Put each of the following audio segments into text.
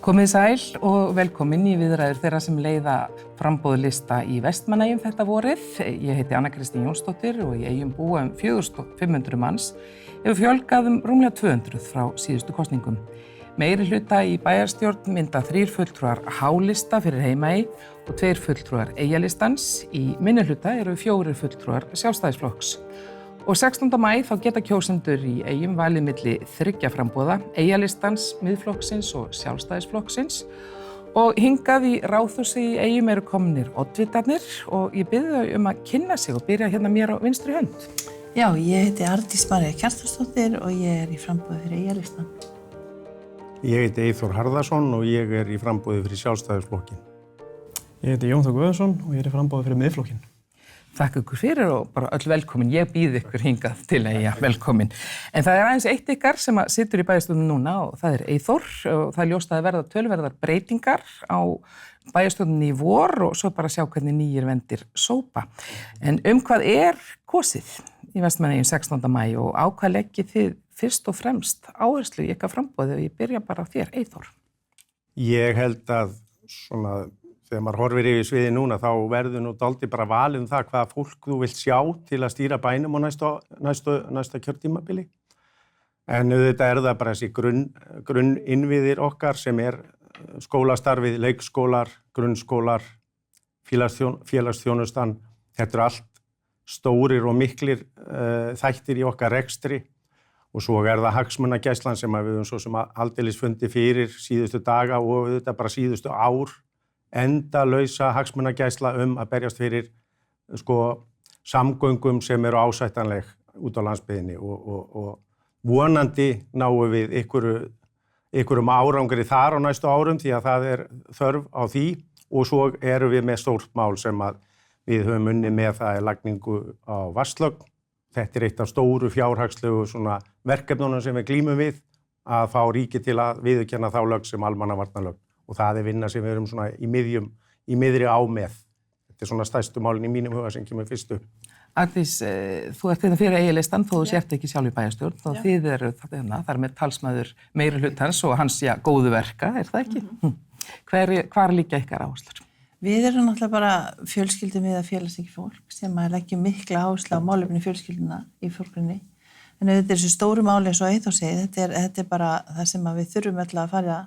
Komið sæl og velkomin í viðræður þeirra sem leiða framboðlista í Vestmannaeyjum þetta vorið. Ég heiti Anna Kristín Jónsdóttir og í Eyjum búa 4500 manns. Hefur fjölgað rúmlega 200 frá síðustu kosningum. Meiri hluta í bæjarstjórn mynda 3 fulltrúar H-lista fyrir Heimaey og 2 fulltrúar Eyjalistans. Í minni hluta eru 4 fulltrúar Sjálfstæðisflokks. Og 16. maí þá geta kjósendur í Eyjum valið milli 3 framboða, Eyjalistans, Miðflokksins og Sjálfstæðisflokksins. Og hingað í Ráðhúsi í Eyjum eru komnir oddvitarnir og ég bið þau að kynna sig og byrja hérna mér á vinstri hönd. Já, ég heiti Arndís María Kjartansdóttir og ég í framboði fyrir Eyjalistan. Ég heiti Eyþór Harðarson og ég í framboði fyrir Sjálfstæðisflokkin. Ég heiti Jón Þór Guðjónsson og ég í framboði fyrir Miðflokkinn. Þakka ykkur fyrir og bara öll velkomin. Ég býð ykkur hingað til Eyja, velkomin. En það aðeins eitt ykkar sem situr í bæjarstjórninni núna og það Eyþór og það ljóst að verða töluverðar breytingar á bæjarstjórninni í vor og svo bara sjá hvernig nýjir vendir sópa. En hvað kosið í Vestmannaeyjum 16. maí og á hvað leggið þið fyrst og fremst áherslu í ykkar framboði og ég byrja bara á þér, Eyþór. Ég held að svona þegar maður horfir yfir sviðið núna þá verður nú dálítið bara valið það hvaða fólk þú vilt sjá til að stýra bænum á næsta kjörtímabili. En auðvitað það bara þessi grunninnviðir okkar sem skólastarfið, leikskólar, grunnskólar, félagsþjónustan. Þetta allt stórir og miklir þættir í okkar rekstri og svo það hagsmunagæslan sem við höfum svo sem aldeilis fundið fyrir síðustu daga og auðvitað bara síðustu ár. Endalausa hagsmunagæsla að berjast fyrir samgöngum sem eru ásættanleg út á landsbyggðinni og vonandi náum við einhverjum árangri þar á næstu árum því að það þörf á því og svo erum við með stórt mál sem við höfum unnið með það lagningu á vatnslögn. Þetta eitt af stóru fjárhagslegu verkefnunum sem við glímum við að fá ríkið til að viðurkenna þá lögn sem almannavarnalögn. Og það vinna sem við erum í miðri á með. Þetta stærstu málin í mínum huga sem kemur fyrst upp. Arndís, þú ert þetta fyrir Eyjalistan þó þú sért ekki sjálf í bæjarstjórn og þið eru þar með talsmaður meiri hlutans og hans góðu verka, það ekki? Hvar liggja ykkar áherslur? Við erum náttúrulega bara fjölskyldum félagsríki fólk sem leggjum mikla áherslu á málefni fjölskylduna í forgrunni. En þetta þessu stóru máli eins og Eyþór segir, þetta bara það sem við þurfum öll að fara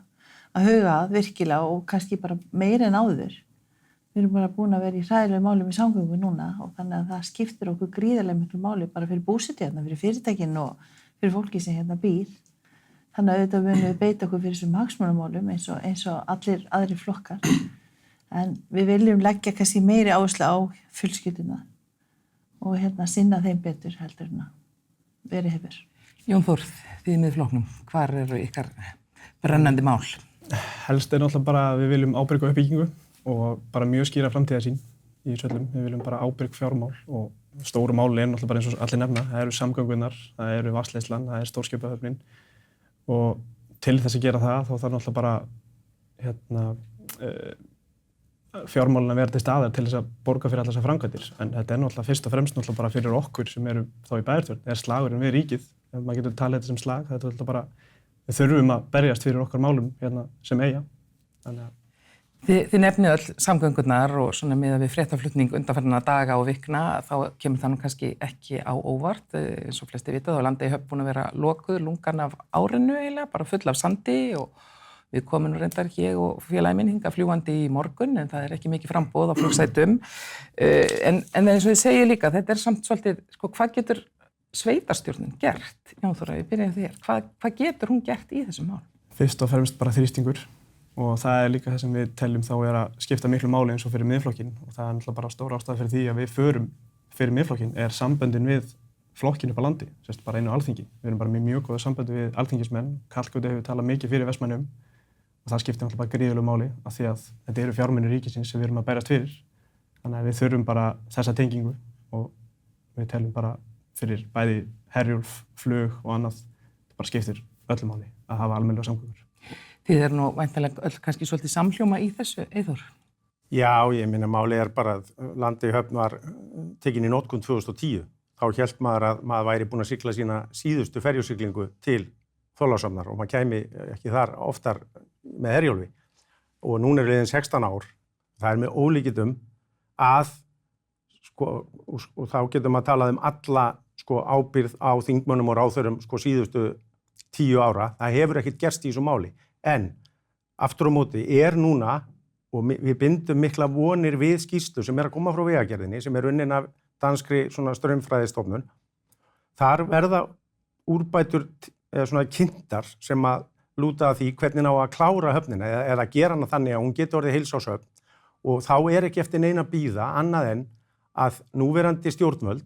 að huga virkilega og kannski bara meira en áður. Við erum bara búin að vera í hræðilegu málum í samgöngum núna og þannig að það skiptir okkur gríðarlega miklu máli bara fyrir búsetu hérna, fyrir fyrirtækin og fyrir fólki sem hérna býr. Þannig að auðvitað munum við beita okkur fyrir þessum hagsmunamálum eins og allir aðrir flokkar. En við viljum leggja kannski meiri áherslu á fjölskylduna og sinna þeim betur heldur en að verið hefur. Jón Þór, þið með flokknum, hvar eru ykkar brennandi mál? Helst náttúrulega bara að við viljum ábyrga uppbyggingu og bara mjög skýra framtíðarsýn í söllum. Við viljum bara ábyrg fjármál og stóru máli náttúrulega bara eins og allir nefna. Það eru samgöngunar, það eru vatnsleiðslan, það stórskipahöfnin og til þess að gera það þá þarf náttúrulega bara fjármálin að vera til staðar til þess að borga fyrir allar þessar framkvæmdir. En þetta náttúrulega fyrst og fremst náttúrulega bara fyrir okkur sem eru þá í bæjarstjórn. Slagurinn við ríkið, ef maður getur talið þetta sem slag, þetta náttúrulega bara við þurfum að berjast fyrir okkar málum sem Eyja. Þið nefnið öll samgöngurnar og miðað við fréttaflutning undanfarna daga og vikna, þá kemur það nú kannski ekki á óvart. Eins og flesti vitað, þá landið í Höfn búin að vera lokuð lungan af árinu eiginlega, bara full af sandi og við komum nú reyndar ég og félagi minn hingað fljúgandi í morgun en það ekki mikið framboð á flugsætum. En eins og ég segi líka, þetta samt svolítið, hvað getur sveitarstjórnin gert? Jón Þór, ég byrja þér. Hvað getur hún gert í þessum mál? Fyrst og fremst bara þrýstingur og það líka það sem við teljum þá að skipta miklu máli eins og fyrir Miðflokkinn og það náttúrulega bara stóra ástæða fyrir því að við förum fyrir Miðflokkinn samböndin við flokkinn upp á landi, sérst bara einu á Alþingi. Við erum bara með mjög góða samböndi við alþingismenn. Kallgötu hefur talað mikið fyrir Vestmannaeyjum og það skiptir náttúrulega bara gríðarlegu máli af því að þetta eru fjármunir ríkisins sem við erum að berjast fyrir. Þannig að við þurfum bara þessa tengingu og við teljum bara fyrir bæði Herjólf, flug og annað, það bara skiptir öllu máli að hafa almennilegar samgöngur. Þið nú væntanlega öll kannski svolítið samhljóma í þessu, Eyþór? Já, ég meina málið bara að landið í Höfn var tekin í notkun 2010. Þá hélt maður að maður væri búinn að sigla sína síðustu ferjusiglingu til Þorlákshafnar og maður kæmi ekki þar oftar með Herjólfi og núna er liðin 16 ár. Það er með ólíkindum að, og þá getum að tala alla ábyrgð á þingmönnum og ráðherrum síðustu 10 ára. Það hefur ekkert gerst í þessu máli. En aftur á móti núna, og við bindum mikla vonir við skýrslu sem að koma frá Vegagerðinni, sem unnin af danskri straumfræðistofnun. Þar verða úrbætur eða kynntar sem að lúta að því hvernig á að klára höfnina eða gera hana þannig að hún getur orðið heilsárshöfn og þá ekki eftir neina bíða annað en að núverandi stjórnvöld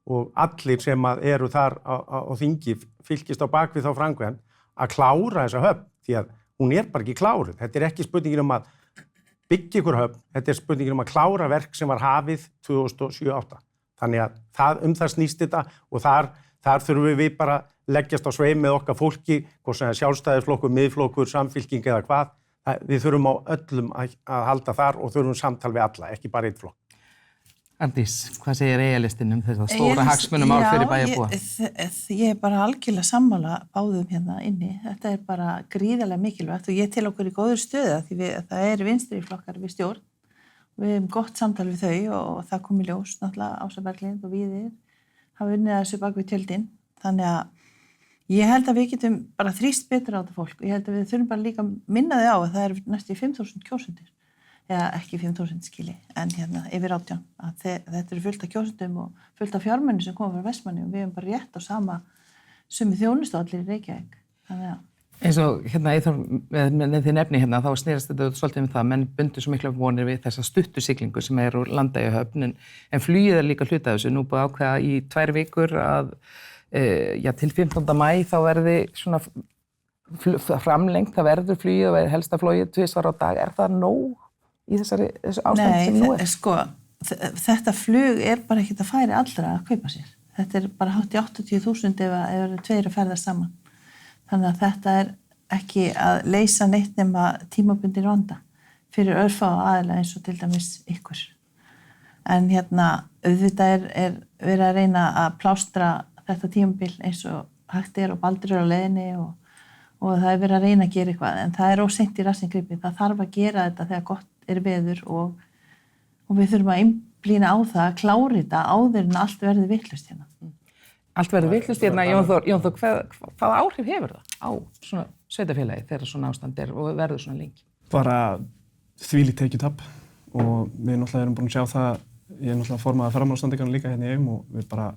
og allir sem að eru þar á þingi fylkist á bakvið þá framkvæmd að klára þessa höfn því að hún bara ekki kláruð. Þetta ekki spurningin að byggja ykkur höfn, þetta spurningin að klára verk sem var hafið 2007-08. Þannig að það snýst þetta og þar þurfum við bara leggjast á sveif með okkar fólki, hvort sem sjálfstæðisflokkur, miðflokkur, samfylking eða hvað. Við þurfum á öllum að halda þar og þurfum samtal við alla, ekki bara einn flokk. Arndís, hvað segir EIA-listinn þetta stóra hagsmunamál fyrir bæjarbúa? Ég bara algjörlega sammála báðum hérna inni. Þetta bara gríðarlega mikilvægt og ég til okkur í góður stöðu því það vinstri flokkar við stjórn. Við hefum gott samtal við þau og það kom í ljós, náttúrulega Ása Berglind og Víðir hafa unnið þessu bak við tjöldin. Þannig að ég held að við getum bara þrýst betur á þetta fólk og ég held að við þurfum bara líka að minna þau á að það næstu 5.000 kjósendur. Eða ekki 5.000 skili, en yfir 18. Þetta fullt af kjósendum og fullt af fjármunni sem koma frá Vestmanni og við hefum bara rétt á sömu þjónustu allir í Reykjavík. Þannig að eins og með þið nefni þá snerist þetta svolítið það, menn bundu svo mikla vonir við þessa stuttu siglingu sem úr Landeyjahöfn, en flugið líka hluti af þessu, nú búið ákveða í 2 vikur að til 15. maí þá verði svona framlengt, það verður flugið og helsta flogið 2 á dag, það nóg í þessu ástand sem nú þetta flug bara ekkert að færi allra að kaupa sér. Þetta bara hátt í 80.000 ef eru 2 að ferðast saman. Þannig að þetta ekki að leysa neitt nema tímabundin vanda fyrir örfáa aðila eins og til dæmis ykkur. En auðvitað verið að reyna að plástra þetta tímabil eins og hægt og Baldur á leiðinni og það verið að reyna að gera eitthvað, en það óseint í rassinn gripið. Það þarf að gera þetta þegar gott veður og við þurfum að einblína á það að klára þetta áður en allt verður vitlaust hérna. Allt verður vitlaust hérna, Jón Þór, hvaða áhrif hefur það á svona sveitarfélagi þegar svona ástand og verður svona lengi? Bara þvílíkt tekjutap og við náttúrulega erum búin að sjá það, ég náttúrulega formaði fjármálastandingarna líka hérna í Eyjum og við bara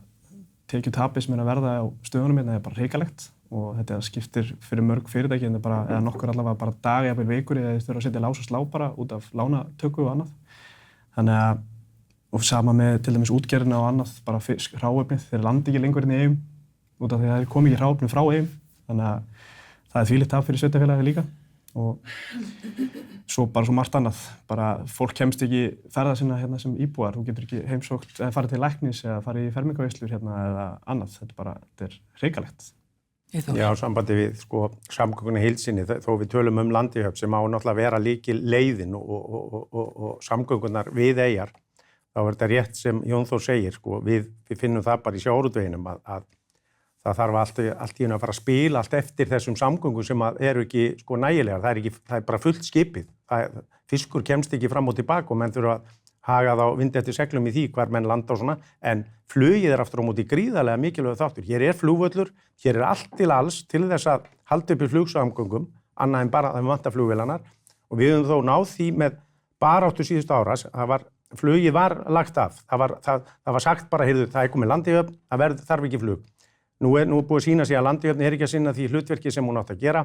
tekjutapi sem að verða á stöðunum hérna bara hrikalegt og þetta skiptir fyrir mörg fyrirtæki eða nokkur allavega bara daga jafnvel vikur eða þeir þurfa að setja lás og slá bara út af lánatöku og annað. Þannig að, og sama með til dæmis útgerðina og annað, bara hráefnið, þeir landi ekki lengur hérna í Eyjum út af því að þeir komi ekki hráefnið frá Eyjum. Þannig að það þvílíkt tap fyrir sveitarfélagið líka og svo bara svo margt annað. Bara fólk kemst ekki ferða sinna hérna sem íbúar, þú getur ekki heimsótt eða farið til læknis eða farið í fermingarveislur hérna eða annað. Þetta hrikalegt. Já, sambandi við samgöngunni í heild sinni, þó við tölum Landeyjahöfn sem á náttúrulega að vera lykilleiðin og samgöngunnar við eyjar, þá þetta rétt sem Jón Þór segir, við finnum það bara í sjávarútveginum að það þarf allt í einu að fara að spila allt eftir þessum samgöngum sem eru ekki nægilegar, það bara fullt skipið, fiskur kemst ekki fram og tilbaka og menn þurfa að haga þá vindi eftir seglum í því hvar menn landa og svona, en flugið aftur á móti gríðarlega mikilvægur þáttur. Hér flugvöllur, hér allt til alls til þess að halda upp í flugsamgöngum, annað en bara að við vantar flugvélarnar og við höfum þó náð því með baráttu síðustu ára, flugið var lagt af, það var sagt bara, heyrðu, það komið Landeyjahöfn, það þarf ekki flug. Nú búið að sýna sig að Landeyjahöfn ekki að sinna því hlutverki sem hún átt að gera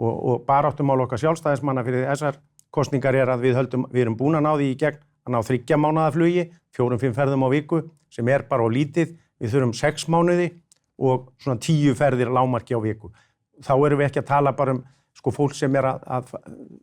og baráttumál okkar sjálfstæðismanna fyrir þessar kosningar að við erum búin að ná því í gegn að ná 3 mánaða flugi, 4-5 ferðum á viku, sem bara á lítið. Við þurfum 6 mánuði og svona 10 ferðir lágmarki á viku. Þá erum við ekki að tala bara fólk sem að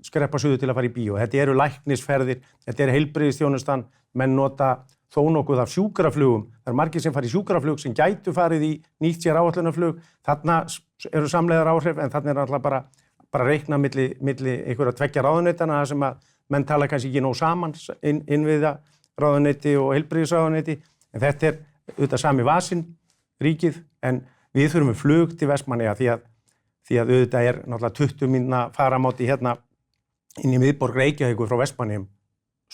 skreppa suður til að fara í bíó. Þetta eru læknisferðir, þetta heilbrigðisþjónustan, menn nota þó nokkuð af sjúkraflugum. Það margir sem fara í sjúkraflug sem gætu farið í nýtt sér áætlunarflug. Þarna eru samleiðar áhrif, en þarna alltaf bara reikna milli einhverja 2 ráðuneytanna sem að menn tala kannski ekki nóg saman innviða ráðuneyti og heilbrigðisráðuneyti, en þetta auðvitað sami vasinn, ríkið, en við þurfum flug til Vestmannaeyja því að því að auðvitað er náttúrulega 20 mínútna faramáti hérna inn í miðborg Reykjavíkur frá Vestmannaeyjum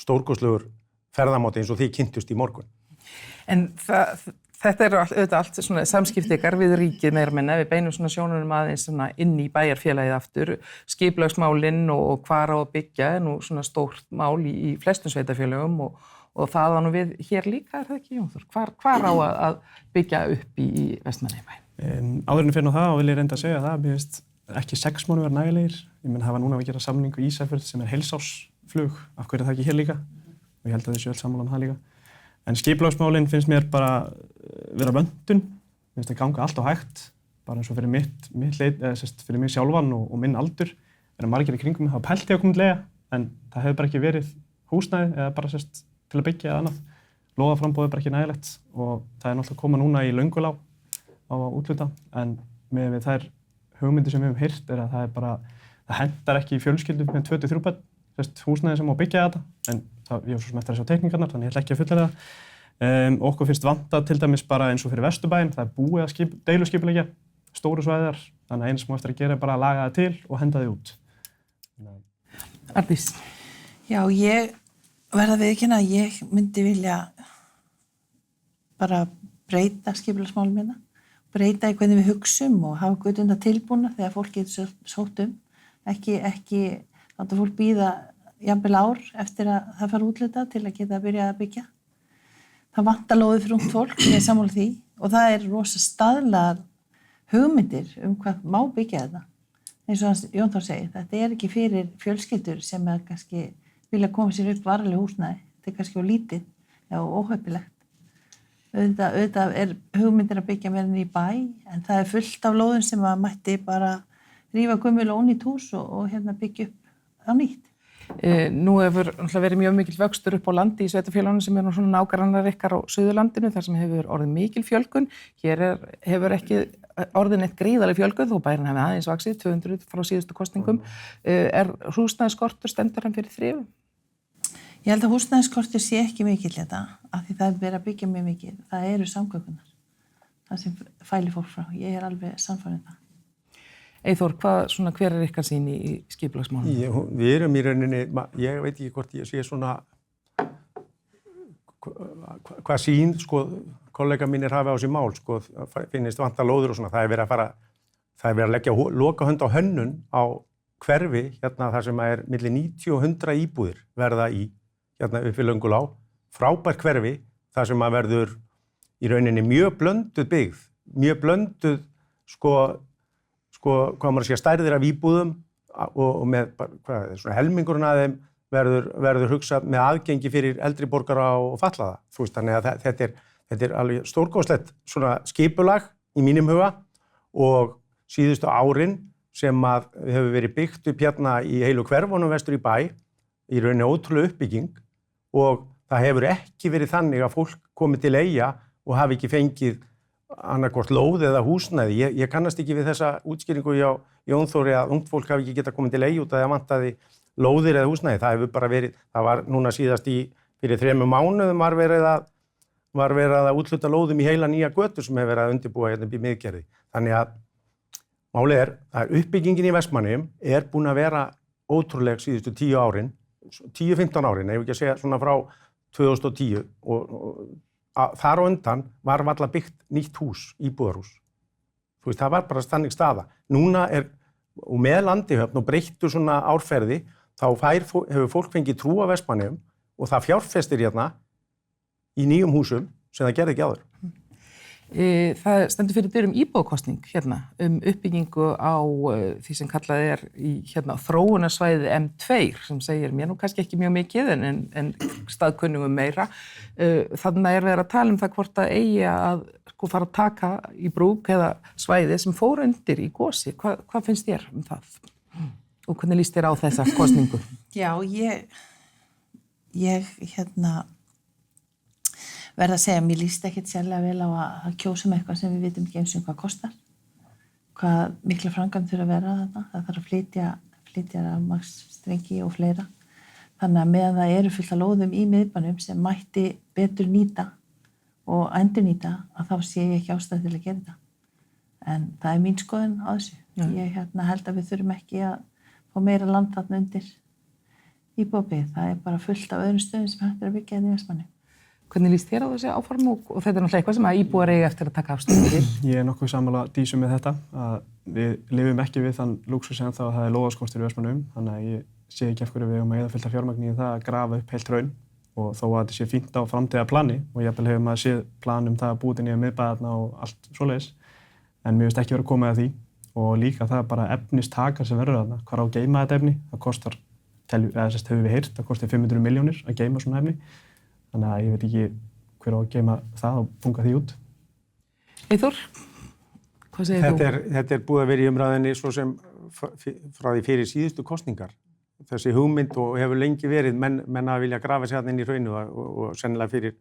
stórkostlegur ferðamáti eins og þið kynntust í morgun. En þetta eru auðvitað allt svona samskipti ykkar við ríkið meira minna, við beinum svona sjónunum aðeins svona inn í bæjarfélagið aftur, skipulagsmálin og hvar á að byggja er nú svona stórt mál í flestum sveitarfélögum og það á nú við hér líka, er það ekki, Jón Þór? Hvar á að byggja upp í Vestmannaeyjabæ? Áðurinn fyrir það og vil ég reynda að segja það, mér finnst ekki 6 mánuðir vera nægilegir. Ég menn hafa núna að gera samningu í Ísafjörð sem heilsársflug, af hverju er það ekki hér líka? Og ég held að þessu öll sammála það líka. En skipulagsmálin finnst mér bara vera vöntun, finnst það ganga allt á hægt, bara eins og fyrir fyrir mig sjálfan og minn aldur, er að margir í kringum mig hafa pælt í að koma til leiga, en það hefur bara ekki verið húsnæði eða bara til að byggja eða annað. Lóðaframboð er bara ekki nægilegt og það er náttúrulega að koma núna í Löngulá á að útluta, en með þær hugmyndir sem við höfum heyrt er að það hentar ekki í fjölskyldum með 2-3 börn, húsnæði sem má byggja þetta, en ég var svo sem eftir að sjá teikningarnar, þannig ég ætla ekki að fullyrða það. Okkur finnst vanta til dæmis bara eins og fyrir Vesturbæinn, það er búið að deiluskipuleggja stóru svæðar, þannig að eins sem á eftir að gera er bara að laga það til og henda þið út. Arndís? Já, ég verða viðurkenna að ég myndi vilja bara breyta skipulagsmálum hérna, breyta í hvernig við hugsum og hafa götunda tilbúna þegar fólk getur sótt ekki láta fólk bíða jafnvel ár eftir að það fara útluta til að geta að byrja að byggja. Það vantar lóðið fyrir ungt fólk, ég er sammála því, og það er rosa staðlaðar hugmyndir hvað má byggja þetta. Eins og Jón Þór segir, þetta er ekki fyrir fjölskyldur sem kannski vilja koma sér upp varanleg húsnæði. Þetta er kannski á lítið og óheppilegt. Auðvitað er hugmyndir að byggja meira í bæ, en það er fullt af lóðum sem að mætti bara rífa gömul og ónýtt hús og hérna byggja upp á nýtt. Nú hefur verið mjög mikil vöxtur upp á landi í sveitarfélögunum sem nú svona nágrannar ykkar á Suðurlandinu, þar sem hefur orðið mikil fjölgun. Hér hefur ekki orðin eitt gríðarleg fjölgun, þó bærinn hefði aðeins vaxið, 200 frá síðustu kosningum. Er húsnæðisskortur, stendur hann fyrir þrifum? Ég held að húsnæðisskortur sé ekki mikill þetta, af því það er verið að byggja mjög mikið. Það eru samgöngunar, það sem fælir fólk frá. Ég er alveg sannfærð það. Eyþór, hver er ykkar sýn í skipulagsmálum? Við erum í rauninni, ég veit ekki hvort ég sé svona, hvað sýn, kollega mínir hafi á sér mál, finnist vanta lóður og svona, það er verið að leggja lokahönd á hönnun á hverfi, hérna þar sem er milli 90 og 100 íbúðir verða í, hérna upp við Löngulá, frábært hverfi, þar sem að verður í rauninni mjög blönduð byggð, mjög blönduð, hvað maður sé stærðir af íbúðum og með, svona helmingurinn af þeim verður hugsað með aðgengi fyrir eldri borgara og fatlaða. Þú veist, þannig að þetta er alveg stórkostlegt svona skipulag í mínum huga og síðustu árin sem að hefur verið byggt upp hérna í heilu hverfunum vestur í bæ, í rauninni ótrúlega uppbygging og það hefur ekki verið þannig að fólk komið til Eyja og hafi ekki fengið annarkvort lóð eða húsnæði. Ég kannast ekki við þessa útskýringu hjá Jón Þóri að ungt fólk hafi ekki getað komið til Eyja út að það vantaði lóðir eða húsnæði. Það hefur bara verið, það var núna síðast fyrir 3 mánuðum var verið að útluta lóðum í heila nýja götur sem hefur verið að undirbúa hérna í miðgerði. Þannig að málið er að uppbyggingin í Vestmannaeyjum er búin að vera ótrúleg síðustu 10-15 árin, ef ekki að segja svona frá 2010 og þar á undan var varla byggt nýtt hús, íbúðarhús. Þú veist, það var bara þannig staða. Núna og með landihöfn og breyttu svona árferði, þá hefur fólk fengið trú á Vestmannaeyjum og það fjárfestir hérna í nýjum húsum sem það gerði ekki áður. Það stendur fyrir dyrum íbúðakosning hérna uppbyggingu á því sem kallað er í þróunarsvæði M2 sem segir mér nú kannski ekki mjög mikið en staðkunningum meira. Þannig er verið að tala það hvort að eigi að fara að taka í brúk eða svæði sem fór undir í gosi. Hvað finnst þér það? Og hvernig líst þér á þessa kosningu? Já, ég verða að segja, mér líst ekkert sérlega vel á að kjósum eitthvað sem við vitum ekki eins og hvað kostar. Hvað mikla framkvæmd þurfa að vera þarna. Það þarf að flytja rafmagnsstrengi og fleira. Þannig að meðan það eru fullt af lóðum í miðbænum sem mætti betur nýta og endurnýta, að þá sé ég ekki ástæðu til að gera þetta. En það mín skoðun á þessu. Ég held að við þurfum ekki að fá meira land þarna undir íbúðabyggð. Það bara fullt af öðrum stöðum sem hægt að byggja hérna í Vestmannaeyjum. Hvernig líst þér á þessi áform og þetta er náttúrulega eitthvað sem að íbúar eiga eftir að taka afstöðu til? Ég er nokkuð sammála Dísu með þetta, að við lifum ekki við þann lúxus ennþá að það er lóðaskortur í Vestmannaeyjum, þannig að ég sé ekki af hverju við eigum að eyða fullt af fjármagni í það að grafa upp heilt hraun og þó að þetta sé fínt á framtíðarplani og jafnvel hefur maður séð plan það að búa til nýja miðbæ og allt svoleiðis, en mér finnst ekki vera komið að því og líka það bara efnistakar sem verður þarna, hvar á að geyma þetta efni, það kostar, hefur við heyrt, það kostar 500 milljónir að geyma svona efni. Þannig að ég veit ekki hver á að geyma það og punga því út. Eyþór, hvað segir þú? Þetta er búið að vera í umræðinni svo sem frá því fyrir síðustu kosningar. Þessi hugmynd og hefur lengi verið, menn að vilja grafa sig þarna inn í hraunu og sennilega fyrir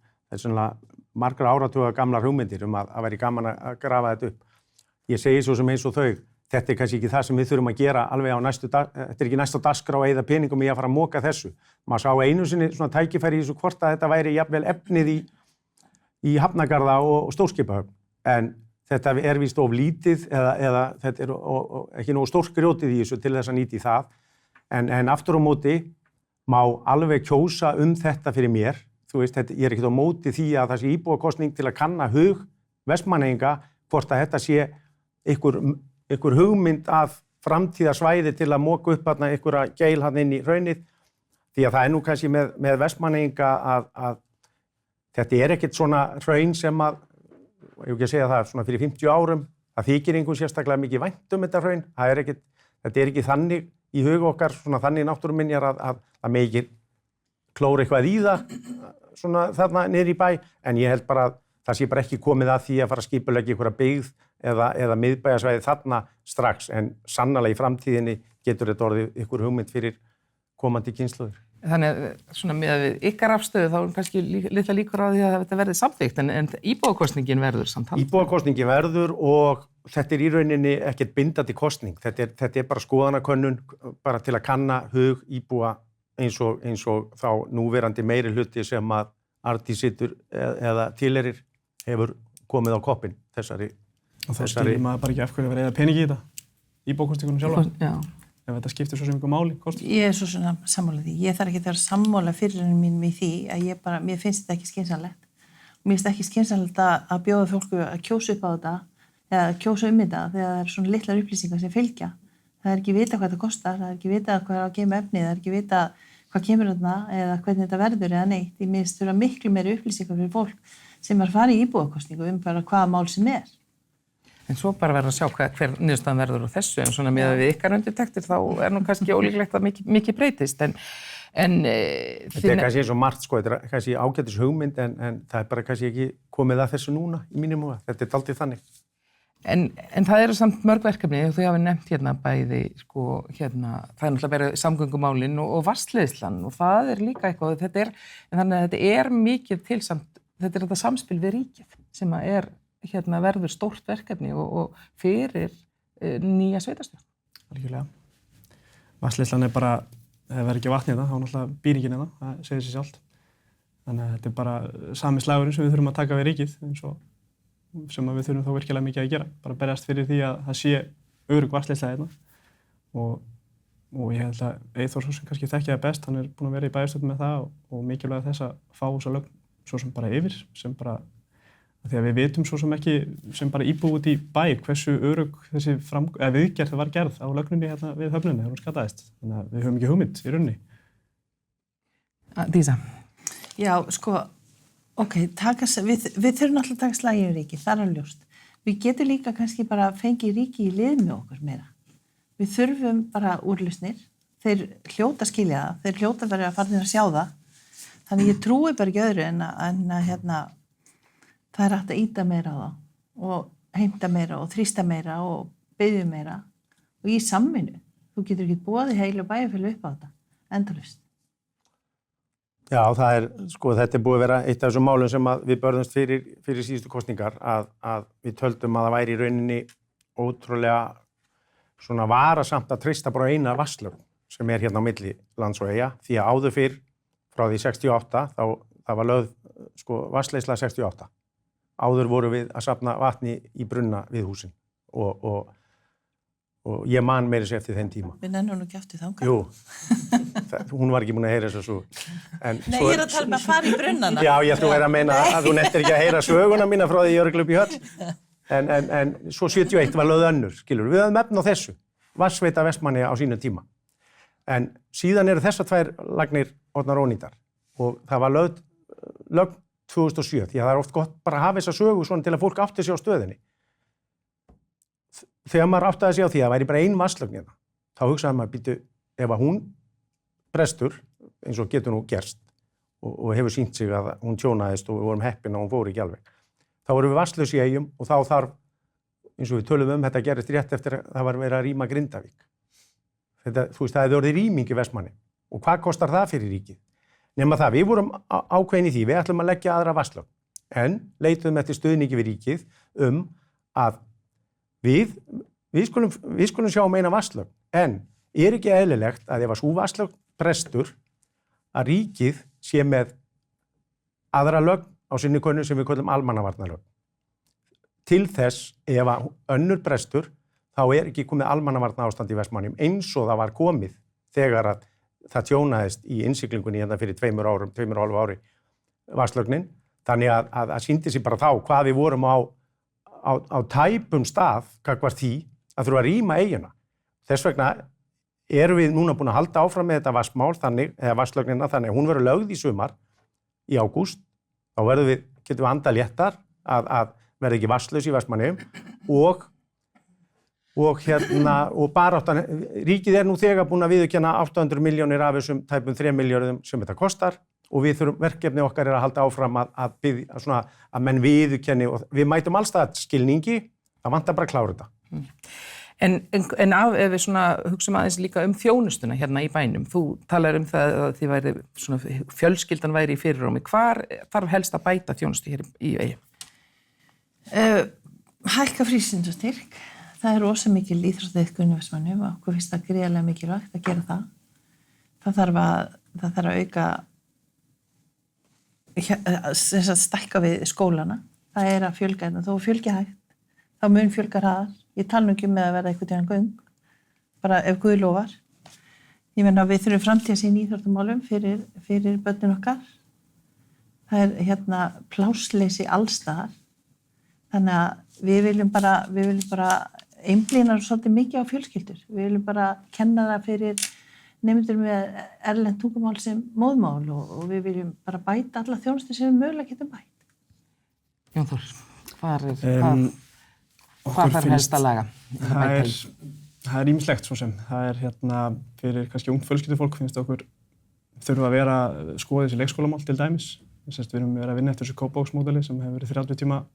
margra áratuga gamlar hugmyndir að væri gaman að grafa þetta upp. Ég segi svo sem eins og þau, þetta er kannski ekki það sem við þurfum að gera alveg á þetta er ekki næst á dagskrá að eyða peningum í að fara að moka þessu. Maður sá einu sinni svona tækifæri í þessu hvort að þetta væri jafnvel efnið í hafnagarða og stórskipahöfn. En þetta er víst of lítið eða þetta er ekki nógu stórt grjótið í þessu til þess að nýti það. En aftur á móti má alveg kjósa þetta fyrir mér. Þú veist, ég er ekkert á móti því að það sé íbúakosning til að kanna hug Vestmanneyinga hvort að þetta sé einhver hugmynd að framtíðarsvæði til að moka upp einhverja geil inn í hraunið. Því að það er nú kannski með Vestmanneyinga að þetta er ekkert svona hraun sem að, ég ekki að segja það, svona fyrir 50 árum, það þykir einhvern sérstaklega mikið vænt þetta hraun. Þetta er ekki þannig í huga okkar, svona þannig náttúruminjar að megi klóra eitthvað í það, svona þarna niður í bæ, en ég held bara að það sé bara ekki komið að því að fara að skipuleggja einhverja byggð eða miðbæjarsvæði þarna strax, en sannarlega í framtíðinni getur þetta orðið einhver hugmynd fyrir komandi kynslóðir. Þannig að svona með ykkar afstöðu þá er kannski litla líkur á því að þetta verði samþykkt, en íbúakosningin verður samt haldin. Íbúakosningin verður og þetta er í rauninni ekkert bindandi kosning. Þetta er bara skoðanakönnun, bara til að kanna hug íbúa eins og þá núverandi meiri hluti sem að Arndís situr eða tilheyrir hefur komið á koppinn þessari. Og þá skilur maður bara ekki af hverju að vera eða peningi í þetta, íbúakosningunum sjálfa. Já. Ef þetta skiptir svo sem ykkur máli, kosti. Ég svo svona sammála því. Ég þarf ekki að vera sammála fyrir mínum í því að mér finnst þetta ekki skynsamlegt. Mér finnst ekki skynsamlegt að bjóða fólku að kjósa upp á þetta eða kjósa þetta þegar það svona litlar upplýsingar sem fylgja. Það ekki vita hvað þetta kostar, það ekki vita hvað að geyma efni, það ekki vita hvað kemur þarna eða hvernig þetta verður eða neitt. Ég minnst þurfa miklu meiri upplýsingar fyrir fólk sem fara í íbúakosningu bara hvaða mál sem er. En svo bara verður að sjá hver niðurstaðan verður á þessu, en svona með við ykkar undirtektir þá nú kannski ólíklegt að mikið breytist, en þetta kannski eins og margt, þetta er kannski ágætis hugmynd, en það bara kannski ekki komið að þessu núna í mínum huga, þetta er dálítið þannig. En það eru samt mörg verkefni, þú hafi nefnt bæði, það er náttúrulega verið samgöngumálin og vatnsleiðslan og það er líka eitthvað, þannig að þetta er mikið til samt, þetta er þetta samspil við ríkið sem er verður stórt verkefni og fyrir nýja sveitarstjórn. Algjörlega. Vatnsleiðslan er bara, ef það er ekki vatn í þetta, þá náttúrulega býr ekki hérna, það segir sér sjálft. Þannig að þetta er bara sami slagurinn sem við þurfum að taka við ríkið, eins og sem við þurfum þá virkilega mikið að gera. Bara berjast fyrir því að það sé örugg vatnsleiðsla hérna. Og ég held að Eyþór svo sem kannski þekkja það best, hann er búinn að vera í bæjarstjórn með það og mikilvægt þess að fá þessa lögn svo sem bara yfir, sem bara því að við vitum svo sem ekki, sem bara íbúi út í bæ, hversu örugg þessi viðgerð var gerð á lögninni hérna við höfnunni þegar hún skadaðist. Þannig að við höfum ekki hugmynd í rauninni. Dísa? Já, við þurfum alltaf að taka slagið við ríkið, það er ljóst. Við getum líka kannski bara fengið ríkið í lið með okkur meira. Við þurfum bara úrlausnir, þeir hljóta að skilja það, þeir hljóta að vera að fara að sjá það. Þannig ég trúi bara ekki öðru en að það er hægt að ýta meira á það og heimta meira og þrýsta meira og biðja meira og í samvinnu. Þú getur ekki boðið heilu bæjarfélag upp á þetta, endalaust. Já, þetta er búið að vera eitt af þessum málum sem við börðumst fyrir síðustu kosningar að við töldum að það væri í rauninni ótrúlega svona varasamt að treysta bara eina vatnslögn sem er hérna á milli lands og eyja, því að áður fyrr frá því 68 það var lögð vatnsleiðsla 68. Áður voru við að safna vatni í brunna við húsin og ég man meira sér eftir þeim tíma. Við nennum nú ekki aftur þangað. Jú, hún var ekki búin að heyra þessa sögu. Nei, ég að tala með að fara í brunnana. Já, ég ætla að vera að meina að þú nettir ekki að heyra söguna mína frá því ég örgla upp í Höll. En svo 71 var lögð önnur, skilur. Við höfum efni á þessu, Vatnsveita Vestmannaeyja á sínum tíma. En síðan eru þessar 2 lagnir orðnar ónýtar og það var lögn 2007, því að það oft gott bara að hafa þessa sögu svona til að fólk átti sig á stöðinni. Þegar maður áttaði sig á því að það væri bara ein vatnslögn hérna, þá hugsaði maður, býtu, ef að hún brestur, eins og getur nú gerst, og hefur sýnt sig að hún tjónaðist og við vorum heppin og hún fór ekki alveg, þá vorum við vatnslaus í Eyjum og þá þarf, eins og við tölum þetta gerist rétt eftir að það var verið að rýma Grindavík. Þetta, þú veist, það hefði orðið rýming í Vestmanni. Og hvað kostar það fyrir ríkið? Nema það, við vorum ákveðin í því, við ætlum að leggja aðra vatnslögn, en leituðum eftir stuðningi við ríkið að við skulum sjá eina vatnslögn, en ekki eðlilegt að ef að sú vatnslögn brestur, að ríkið sé með aðra lögn á sinni könnu sem við köllum almannavarnalögn. Til þess, ef að önnur brestur, þá ekki komið almannavarna ástand í Vestmannum eins og það var komið þegar að það tjónaðist í innsiglingunni hérna fyrir 2,5 ári vatnslögnin. Þannig að sýndi sig bara þá hvað við vorum á tæpum stað gagnvart því að þurfa að rýma eyjuna. Þess vegna erum við núna búin að halda áfram með þetta vatnsmál eða vatnslögnina þannig að hún verður lögð í sumar í ágúst. Þá getum við anda léttar að verði ekki vatnslaus í Vestmannaeyjum og baráttan, ríkið nú þegar búin að viðurkenna 800 milljónir af þessum tæpum 3 milljörðum sem þetta kostar og verkefni okkar að halda áfram að menn viðurkenni og við mætum allstað skilningi, það vantar bara að klára þetta. En ef við hugsaum aðeins líka þjónustuna hérna í bænum, þú talar það að þið væri fjölskyldan væri í fyrirrúmi, hvar þarf helst að bæta þjónustu hér í Eyjum? Hækka frístundastyrk. Það rosa mikil íþróttaiðkun í Vestmannum og okkur finnst það gríðarlega mikilvægt að gera það. Það þarf að auka stækka við skólana. Það að fjölga þetta. Þó fjölgi hægt, þá mun fjölga hraðar. Ég tala nú ekki með að verða einhvern tíðan göng, bara ef Guð lofar. Ég meina við þurfum framtíðarsýn í íþróttamálum fyrir börnin okkar. Það plássleysi allstaðar. Þannig að við viljum bara einblína svolítið mikið á fjölskyldur. Við viljum bara kenna það fyrir nemendur með erlent tungumál sem móðmál og við viljum bara bæta alla þjónustu sem við mögulega getum bætt. Jón Þór, hvað þarf helst að laga? Það ýmislegt svo sem. Það fyrir kannski ungt fjölskyldufólk finnst okkur þurfa að vera skoða þessi leikskólamál til dæmis. Við erum verið að vinna eftir þessu Kópavogsmódeli sem hefur verið 30 tíma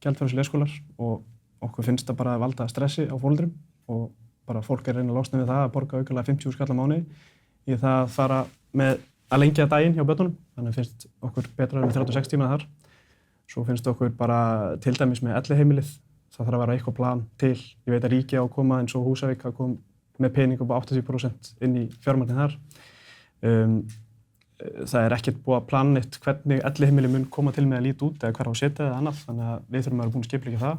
gjaldfrjálsir leikskólar og okkur finnst það bara að valda stressi á foreldrum og bara fólk að reyna að losna við það að borga aukalega 50.000 kall á mánuði í það að fara með að lengja daginn hjá börnunum. Þannig finnst okkur betra með 36 tíma þar. Svo finnst okkur bara til dæmis með elliheimilið. Það þarf að vera eitthvað plan til. Ég veit að ríki á að koma eins og Húsavík að koma með pening upp á 80% inn í fjármagnið þar. Það ekkert búið að plana neitt hvernig elliheimili mun koma til með að líta út eða hvar á að setja eða annað. Þannig að við þurfum að vera búin að skipuleggja það.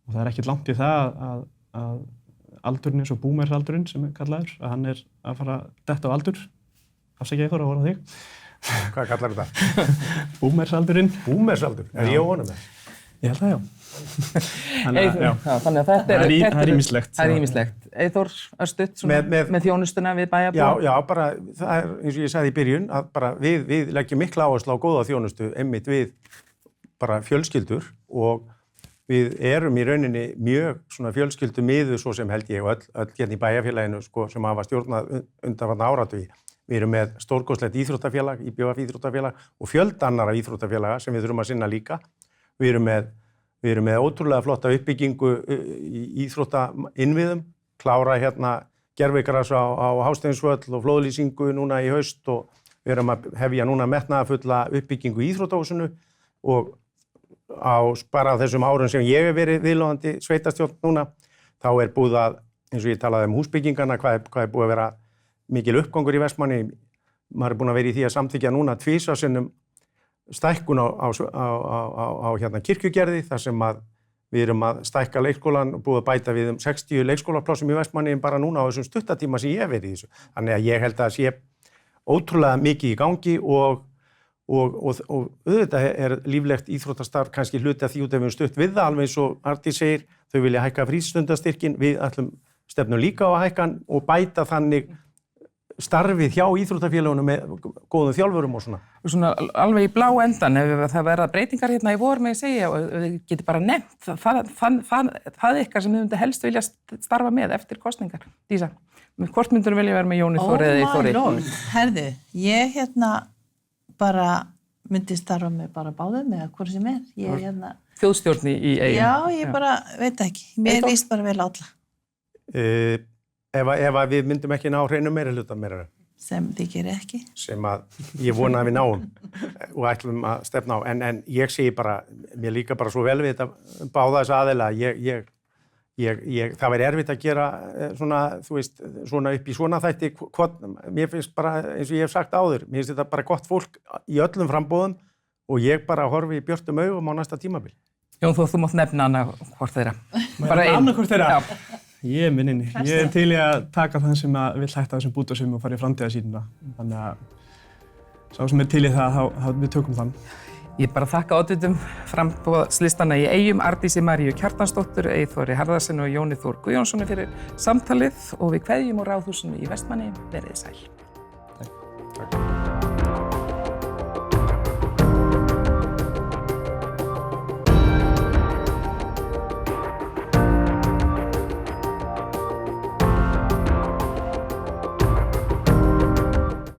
Og það ekkert langt í það að aldurinn eins og boomersaldurinn sem kallaður, að hann að fara detta á aldur. Afsækja ég Þór að horfa á þig. Hvað kallar þetta? Boomersaldurinn. Boomersaldur? Ég honum það? Ég held það, já. Þannig að þetta það er ýmislegt. Það er ýmislegt. Eyþór, örstutt með þjónustuna við bæjarbúa? Já, bara það eins og ég sagði í byrjun, að bara við leggjum mikla áherslu á góða þjónustu einmitt við bara fjölskyldur og við erum í rauninni mjög fjölskyldumiðuð svo sem held ég og öll hérna í bæjarfélaginu sem hafa stjórnað undanfarna áratugi. Við erum með stórkostlegt íþróttafélag, IBF íþróttafélag og fjölda annarra íþróttafélaga sem við þurfum að sinna líka. Við erum með ótrúlega flotta uppbyggingu í íþróttainnviðum, klára gervigras á Hásteinsvöll og flóðlýsingu núna í haust og við erum að hefja núna metnaðarfulla uppbyggingu í íþróttahúsinu og bara þessum árum sem ég hef verið viðloðandi sveitarstjórn núna, þá búið að, eins og ég talaði húsbyggingarna, hvað búið að vera mikil uppgangur í Vestmanni. Maður búin að vera í því að samþykkja núna 2 sinnum stækkun á kirkjugerði þar sem að Við erum að stækka leikskólan og búið að bæta við 60 leikskólaplássum í Vestmannaeyjum bara núna á þessum stuttatíma sem ég hef verið í þessu. Þannig að ég held að það sé ótrúlega mikið í gangi og auðvitað er líflegt íþróttastarf kannski hluti að því út ef við stutt við það, alveg eins og Arndís segir, þau vilja hækka frístundastyrkin, við ætlum stefnum líka á að hækka hann og bæta þannig starfið hjá íþróttafélagunum með góðum þjálfurum og svona. Svona alveg í blá endan, ef það verða breytingar hérna í vor með að segja og við getum bara nefnt það ykkar sem þið myndi helst vilja starfa með eftir kosningar. Dísa, hvort myndur vilja vera með Jóni Þóri eða í Þóri? Oh my lord, herðu, ég bara myndi starfa með bara báðum eða hvort sem ég Þjóðstjórn í Eyjum. Já, ég bara veit ekki, mér líst bara vel á alla. Ef að við myndum ekki ná hreinu meirihluta meira. Sem þið gerir ekki. Sem að ég vona að við náum og ætlum að stefna á. En ég segi bara, mér líka bara svo vel við þetta báða þess aðeila. Það væri erfitt að gera svona, þú veist, svona upp í svona þætti. Mér finnst bara, eins og ég hef sagt áður, mér finnst þetta bara gott fólk í öllum framboðum og ég bara horfi í björtum augum á næsta tímabil. Jón Þór, þú mátt nefna hvort þeirra. Bara annað hvort þeirra? Já. Ég er minninni. Ég er til í að taka þann sem vill hætta þessum bútasum og fara í framtíðarsýnina. Þannig að sá sem er til í það, þá við tökum þann. Ég bara þakka oddvitum framboðslistana í Eyjum, Arndísi Maríu Kjartansdóttur, Eyþóri Harðarsyni og Jóni Þór Guðjónssoni fyrir samtalið og við kveðjum úr Ráðhúsinu í Vestmannaeyjum. Verið sæl.